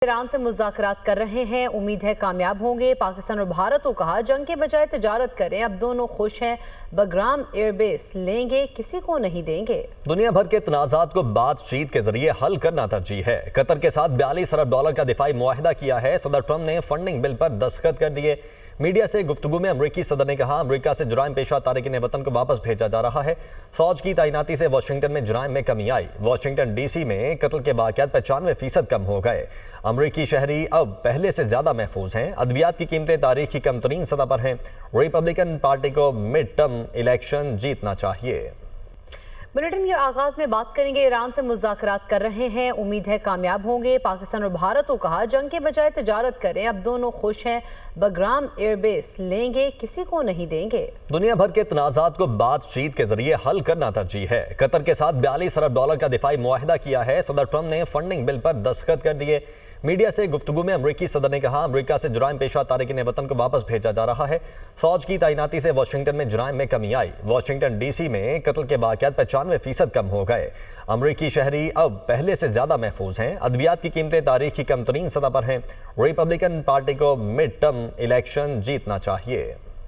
Iran से मुज़ाकरात कर रहे हैं, उम्मीद है कामयाब होंगे। पाकिस्तान और भारत को कहा जंग के बजाय तिजारत करें, अब दोनों खुश हैं। बगराम एयरबेस लेंगे, किसी को नहीं देंगे। दुनिया भर के तनाज़ात को बातचीत के जरिए हल करना तरजीह है। कतर के साथ $42 अरब का दिफाई मुआहिदा किया है। सदर ट्रंप ने फंडिंग बिल पर दस्तखत कर दिए। मीडिया से गुफ्तगू में अमरीकी सदर ने कहा, अमरीका से जुराइम पेशा तारिकीन वतन को वापस भेजा जा रहा है। फौज की तैनाती से वाशिंगटन में जुराइम में कमी आई। वाशिंगटन DC में कत्ल के वाक़यात 95% कम हो गए। अमरीकी शहरी अब पहले से ज्यादा महफूज हैं। अद्वियात की कीमतें तारीख की कम तरीन सतह पर हैं। रिपब्लिकन पार्टी को मिड टर्म इलेक्शन जीतना चाहिए। बुलेटिन के आगाज में बात करेंगे, ईरान से मुज़ाकरात कर रहे हैं, उम्मीद है कामयाब होंगे। पाकिस्तान और भारत को कहा जंग के बजाय तिजारत करें, अब दोनों खुश हैं। बगराम एयरबेस लेंगे, किसी को नहीं देंगे। दुनिया भर के तनाज़ात को बातचीत के जरिए हल करना तरजीह है। कतर के साथ $42 अरब का दिफाई मुआहिदा किया है। सदर ट्रंप ने फंडिंग बिल पर दस्तखत कर दिए। मीडिया से गुफ्तगू में अमरीकी सदर ने कहा, अमरीका से जुराइम पेशा तारिकीन वतन को वापस भेजा जा रहा है। फौज की तैनाती से वाशिंगटन में जुराइम में कमी आई। वाशिंगटन DC में कत्ल के वाक़यात 95% कम हो गए। अमरीकी शहरी अब पहले से ज्यादा महफूज हैं। अद्वियात की कीमतें तारीख की कम तरीन सतह पर हैं। रिपब्लिकन पार्टी को मिड टर्म इलेक्शन जीतना चाहिए।